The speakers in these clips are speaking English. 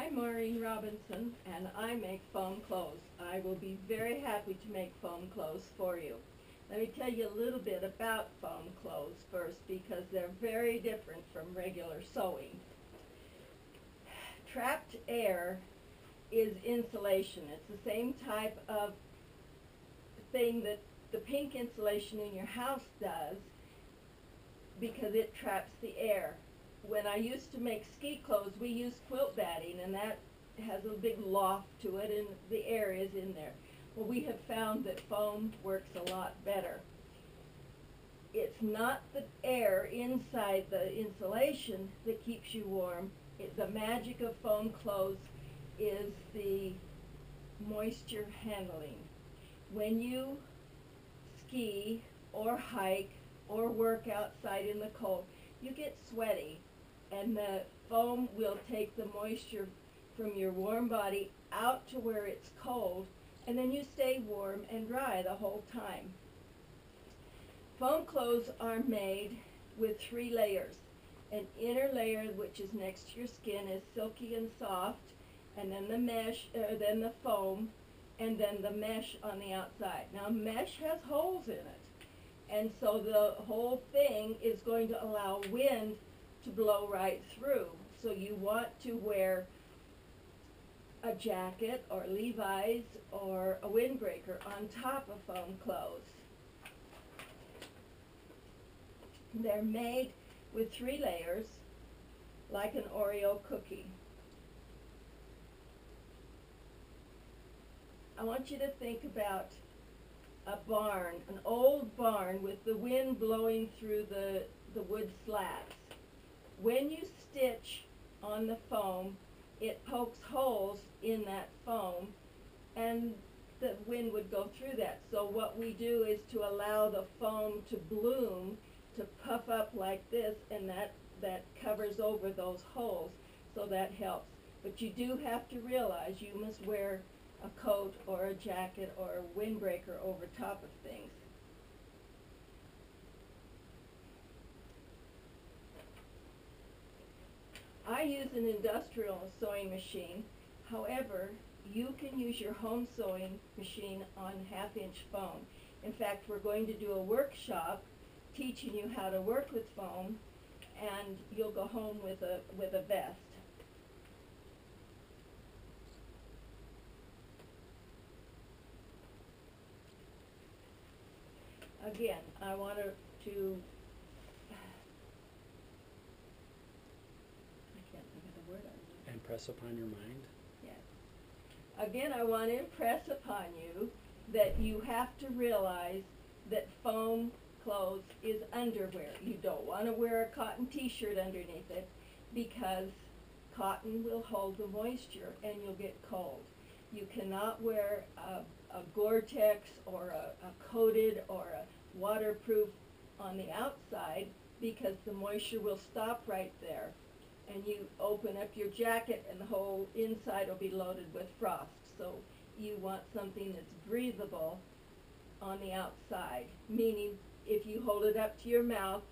I'm Mareen Robinson, and I make foam clothes. I will be very happy to make foam clothes for you. Let me tell you a little bit about foam clothes first, because they're very different from regular sewing. Trapped air is insulation. It's the same type of thing that the pink insulation in your house does, because it traps the air. When I used to make ski clothes, we used quilt batting, and that has a big loft to it, and the air is in there. Well, we have found that foam works a lot better. It's not the air inside the insulation that keeps you warm. The magic of foam clothes is the moisture handling. When you ski or hike or work outside in the cold, you get sweaty, and the foam will take the moisture from your warm body out to where it's cold, and then you stay warm and dry the whole time. Foam clothes are made with 3 layers. An inner layer, which is next to your skin, is silky and soft, and then the mesh, then the foam, and then the mesh on the outside. Now, mesh has holes in it, and so the whole thing is going to allow wind to blow right through. So you want to wear a jacket or Levi's or a windbreaker on top of foam clothes. They're made with 3 layers, like an Oreo cookie. I want you to think about a barn, an old barn with the wind blowing through the wood slats. When you stitch on the foam, it pokes holes in that foam, and the wind would go through that. So what we do is to allow the foam to bloom, to puff up like this, and that covers over those holes, so that helps. But you do have to realize you must wear a coat or a jacket or a windbreaker over top of things. I use an industrial sewing machine. However, you can use your home sewing machine on 1/2-inch foam. In fact, we're going to do a workshop teaching you how to work with foam, and you'll go home with a vest. Again, I want to I can't think of the word I need. Impress upon your mind. Yes. Again, I want to impress upon you that you have to realize that foam clothes is underwear. You don't want to wear a cotton t-shirt underneath it, because cotton will hold the moisture and you'll get cold. You cannot wear a Gore-Tex or a coated or a waterproof on the outside, because the moisture will stop right there, and you open up your jacket and the whole inside will be loaded with frost. So you want something that's breathable on the outside, meaning if you hold it up to your mouth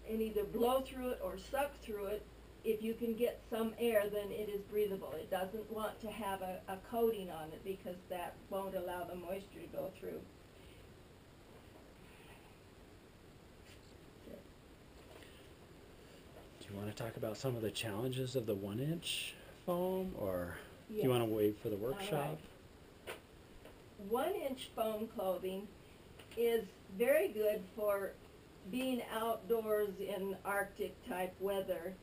and either blow through it or suck through it, if you can get some air, then it is breathable. It doesn't want to have a coating on it, because that won't allow the moisture to go through. Do you want to talk about some of the challenges of the 1-inch foam, or Yes. do you want to wait for the workshop? All right. 1-inch foam clothing is very good for being outdoors in Arctic type weather.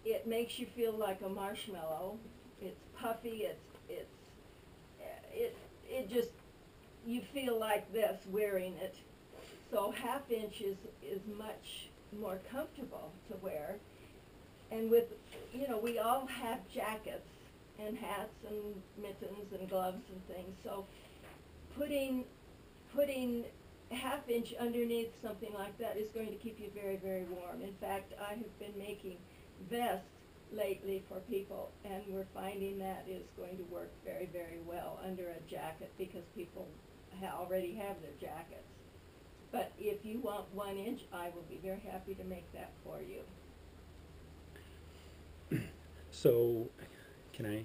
It makes you feel like a marshmallow. It's puffy. It just, you feel like this wearing it. So 1/2-inch is much more comfortable to wear. And with, we all have jackets and hats and mittens and gloves and things. So putting 1/2-inch underneath something like that is going to keep you very, very warm. In fact, I have been making vests lately for people, and we're finding that is going to work very, very well under a jacket, because people already have their jackets. But if you want 1-inch, I will be very happy to make that for you. So Can I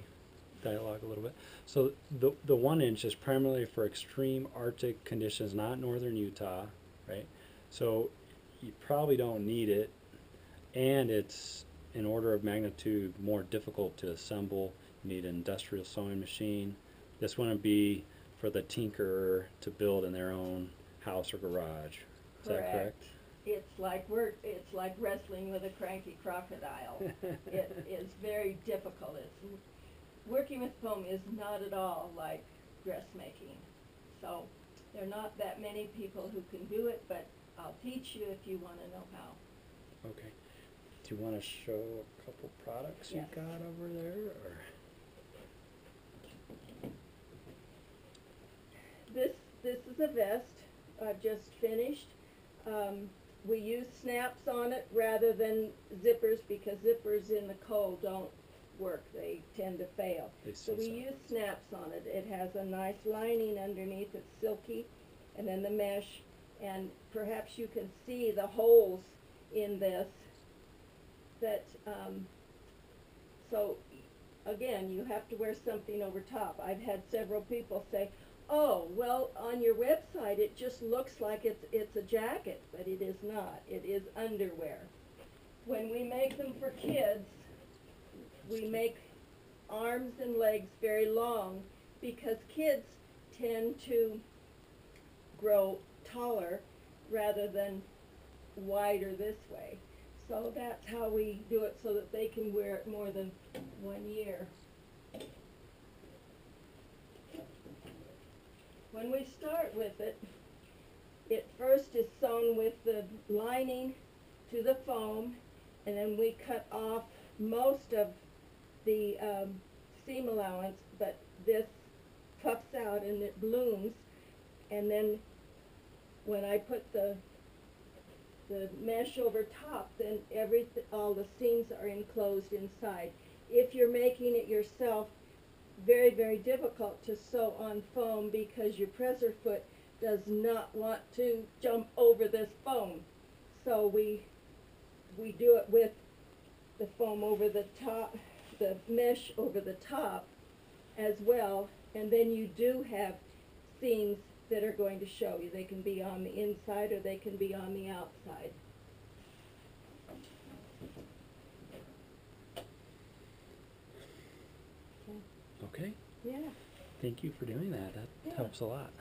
dialogue a little bit? So the 1 inch is primarily for extreme Arctic conditions, not northern Utah, right? So you probably don't need it, and it's an order of magnitude more difficult to assemble. You need an industrial sewing machine. This wouldn't be for the tinkerer to build in their own house or garage. Is that correct? It's like wrestling with a cranky crocodile. It is very difficult. Working with foam is not at all like dressmaking. So there are not that many people who can do it, but I'll teach you if you want to know how. Okay. Do you want to show a couple products Yes. you got over there? Or? This is a vest I've just finished. We use snaps on it rather than zippers because zippers in the cold don't work. They tend to fail. So we use snaps on it. It has a nice lining underneath. It's silky, and then the mesh. And perhaps you can see the holes in this. So again, you have to wear something over top. I've had several people say, "Oh, well, on your website it just looks like it's a jacket," but it is not. It is underwear. When we make them for kids, we make arms and legs very long because kids tend to grow taller rather than wider this way. So that's how we do it so that they can wear it more than 1 year. When we start with it, it first is sewn with the lining to the foam, and then we cut off most of the seam allowance, but this puffs out and it blooms, and then when I put the mesh over top, then all the seams are enclosed inside. If you're making it yourself, very, very difficult to sew on foam because your presser foot does not want to jump over this foam. So we do it with the foam over the top, the mesh over the top as well, and then you do have seams that are going to show you. They can be on the inside or they can be on the outside. Okay. Yeah. Thank you for doing that. That Yeah. helps a lot.